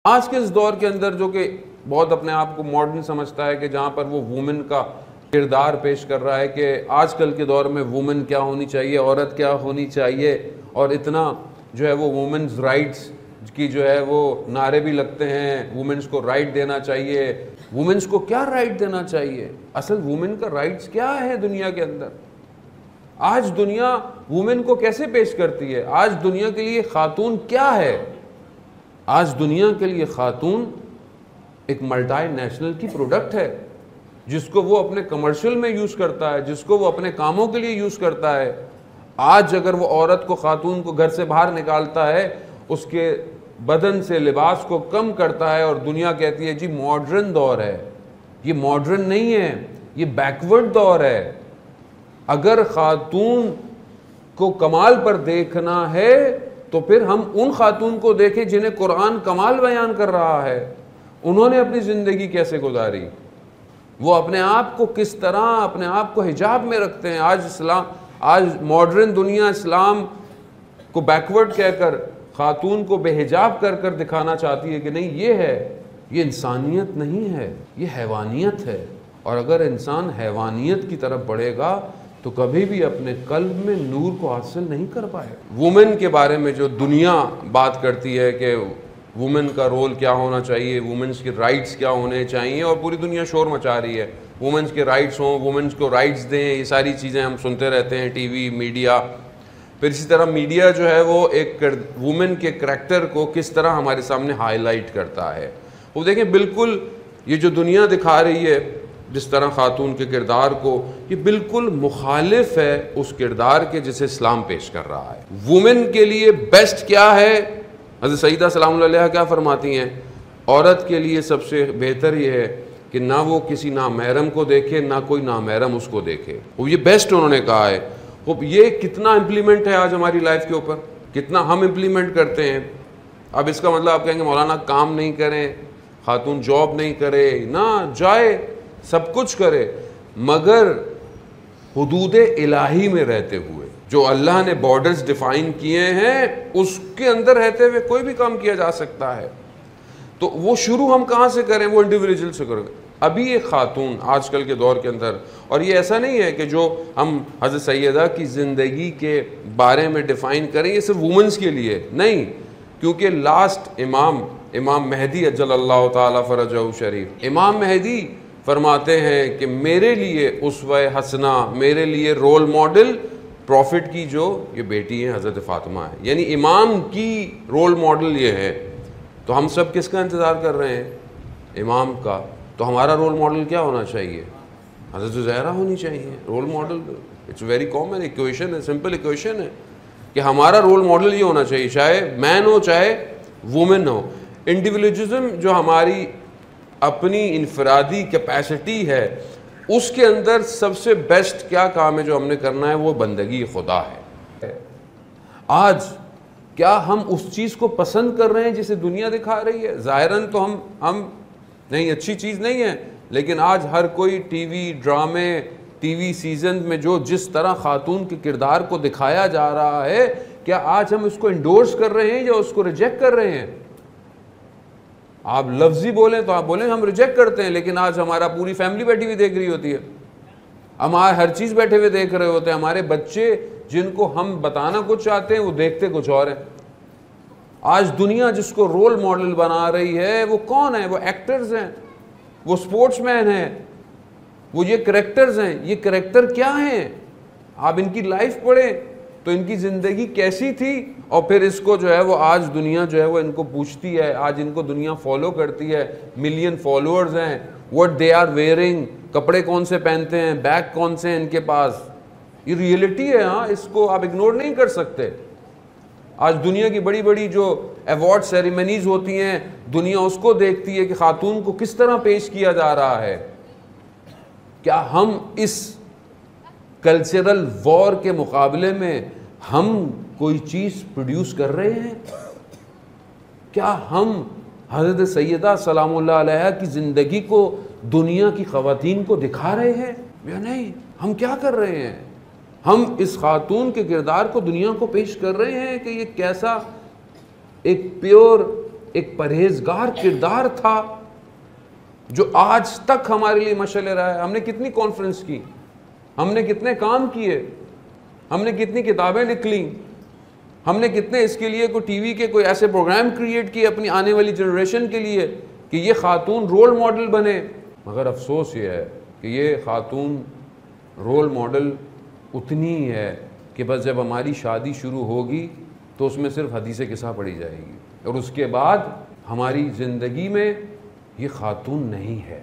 आज के इस दौर के अंदर जो कि बहुत अपने आप को मॉडर्न समझता है कि जहाँ पर वो वुमेन का किरदार पेश कर रहा है कि आजकल के दौर में वुमेन क्या होनी चाहिए, औरत क्या होनी चाहिए, और इतना जो है वो वुमेन्स राइट्स की जो है वो नारे भी लगते हैं, वुमेन्स को राइट देना चाहिए। वुमेन्स को क्या राइट देना चाहिए? असल वुमेन का राइट्स क्या है दुनिया के अंदर? आज दुनिया वुमेन को कैसे पेश करती है? आज दुनिया के लिए खातून क्या है? आज दुनिया के लिए खातून एक मल्टीनेशनल की प्रोडक्ट है जिसको वो अपने कमर्शियल में यूज़ करता है, जिसको वो अपने कामों के लिए यूज़ करता है। आज अगर वो औरत को, खातून को घर से बाहर निकालता है, उसके बदन से लिबास को कम करता है और दुनिया कहती है जी मॉडर्न दौर है। ये मॉडर्न नहीं है, ये बैकवर्ड दौर है। अगर खातून को कमाल पर देखना है तो फिर हम उन खातून को देखें जिन्हें कुरान कमाल बयान कर रहा है। उन्होंने अपनी ज़िंदगी कैसे गुजारी, वो अपने आप को किस तरह अपने आप को हिजाब में रखते हैं। आज मॉडर्न दुनिया इस्लाम को बैकवर्ड कहकर खातून को बेहिजाब कर कर दिखाना चाहती है कि नहीं ये है, ये इंसानियत नहीं है, ये हैवानियत है। और अगर इंसान हैवानियत की तरफ बढ़ेगा तो कभी भी अपने कल्ब में नूर को हासिल नहीं कर पाए। वुमेन के बारे में जो दुनिया बात करती है कि वुमेन का रोल क्या होना चाहिए, वुमेन्स के राइट्स क्या होने चाहिए, और पूरी दुनिया शोर मचा रही है वुमेन्स के राइट्स हों, वुमेन्स को राइट्स दें, ये सारी चीज़ें हम सुनते रहते हैं टीवी मीडिया। फिर इसी तरह मीडिया जो है वो एक वुमेन के करैक्टर को किस तरह हमारे सामने हाईलाइट करता है। वो देखें बिल्कुल ये जो दुनिया दिखा रही है जिस तरह खातून के किरदार को, ये बिल्कुल मुखालिफ है उस किरदार के जिसे इस्लाम पेश कर रहा है। वुमेन के लिए बेस्ट क्या है? हज़रत सईदा सलामुल्लाह अलैहा क्या फरमाती हैं? औरत के लिए सबसे बेहतर ये है कि ना वो किसी नामहरम को देखे, ना कोई नामहरम उसको देखे। वो ये बेस्ट उन्होंने कहा है। वो ये कितना इम्प्लीमेंट है आज हमारी लाइफ के ऊपर, कितना हम इम्प्लीमेंट करते हैं। अब इसका मतलब आप कहेंगे मौलाना काम नहीं करें, खातून जॉब नहीं करे, ना जाए सब कुछ करे, मगर हुदूद इलाही में रहते हुए, जो अल्लाह ने बॉर्डर्स डिफाइन किए हैं उसके अंदर रहते हुए कोई भी काम किया जा सकता है। तो वो शुरू हम कहाँ से करें? वो इंडिविजुअल से करें। अभी ये खातून आजकल के दौर के अंदर, और ये ऐसा नहीं है कि जो हम हज़रत सैयदा की ज़िंदगी के बारे में डिफ़ाइन करें ये सिर्फ वुमेंस के लिए नहीं, क्योंकि लास्ट इमाम मेहदी अज्जलल्लाहु ताला फ़रजहु शरीफ, इमाम मेहदी फरमाते हैं कि मेरे लिए उस्वा हसना, मेरे लिए रोल मॉडल प्रॉफिट की जो ये बेटी है हज़रत फ़ातिमा है, यानी इमाम की रोल मॉडल ये है। तो हम सब किसका इंतज़ार कर रहे हैं? इमाम का। तो हमारा रोल मॉडल क्या होना चाहिए? हज़रत ज़हरा होनी चाहिए role model. It's very common equation है, सिंपल इक्वेशन है कि हमारा रोल मॉडल ये होना चाहिए, चाहे मैन हो चाहे वुमेन हो। इंडिविजुअलिज्म जो हमारी अपनी इनफरादी कैपेसिटी है उसके अंदर सबसे बेस्ट क्या काम है जो हमने करना है? वो बंदगी खुदा है। आज क्या हम उस चीज़ को पसंद कर रहे हैं जिसे दुनिया दिखा रही है? ज़ाहिरन तो हम नहीं, अच्छी चीज़ नहीं है, लेकिन आज हर कोई टीवी ड्रामे, टीवी सीजन में जो जिस तरह खातून के किरदार को दिखाया जा रहा है, क्या आज हम उसको इंडोर्स कर रहे हैं या उसको रिजेक्ट कर रहे हैं? आप लफ्जी बोलें तो आप बोलें हम रिजेक्ट करते हैं, लेकिन आज हमारा पूरी फैमिली बैठी हुई देख रही होती है, हम हर चीज़ बैठे हुए देख रहे होते हैं। हमारे बच्चे जिनको हम बताना कुछ चाहते हैं वो देखते कुछ और है। आज दुनिया जिसको रोल मॉडल बना रही है वो कौन है? वो एक्टर्स हैं, वो स्पोर्ट्समैन हैं, वो ये करैक्टर्स हैं। ये करैक्टर क्या हैं? आप इनकी लाइफ पढ़ें तो इनकी ज़िंदगी कैसी थी, और फिर इसको जो है वो आज दुनिया जो है वो इनको पूछती है, आज इनको दुनिया फॉलो करती है, मिलियन फॉलोअर्स हैं। व्हाट दे आर वेयरिंग, कपड़े कौन से पहनते हैं, बैग कौन से हैं इनके पास, ये रियलिटी है। हाँ, इसको आप इग्नोर नहीं कर सकते। आज दुनिया की बड़ी बड़ी जो अवार्ड सेरेमनीज होती हैं, दुनिया उसको देखती है कि खातून को किस तरह पेश किया जा रहा है। क्या हम इस कल्चरल वॉर के मुकाबले में हम कोई चीज़ प्रोड्यूस कर रहे हैं? क्या हम हज़रत सैयदा सलामुल्लाह अलैहा की ज़िंदगी को दुनिया की ख़वातीन को दिखा रहे हैं या नहीं? हम क्या कर रहे हैं? हम इस खातून के किरदार को दुनिया को पेश कर रहे हैं कि ये कैसा एक प्योर एक परहेजगार किरदार था जो आज तक हमारे लिए मशअल रहा है। हमने कितनी कॉन्फ्रेंस की, हमने कितने काम किए, हमने कितनी किताबें लिख ली, हमने कितने इसके लिए कोई टीवी के कोई ऐसे प्रोग्राम क्रिएट किए अपनी आने वाली जनरेशन के लिए कि ये खातून रोल मॉडल बने। मगर अफसोस ये है कि ये खातून रोल मॉडल उतनी ही है कि बस जब हमारी शादी शुरू होगी तो उसमें सिर्फ हदीसे किस्सा पड़ी जाएगी और उसके बाद हमारी ज़िंदगी में ये खातून नहीं है।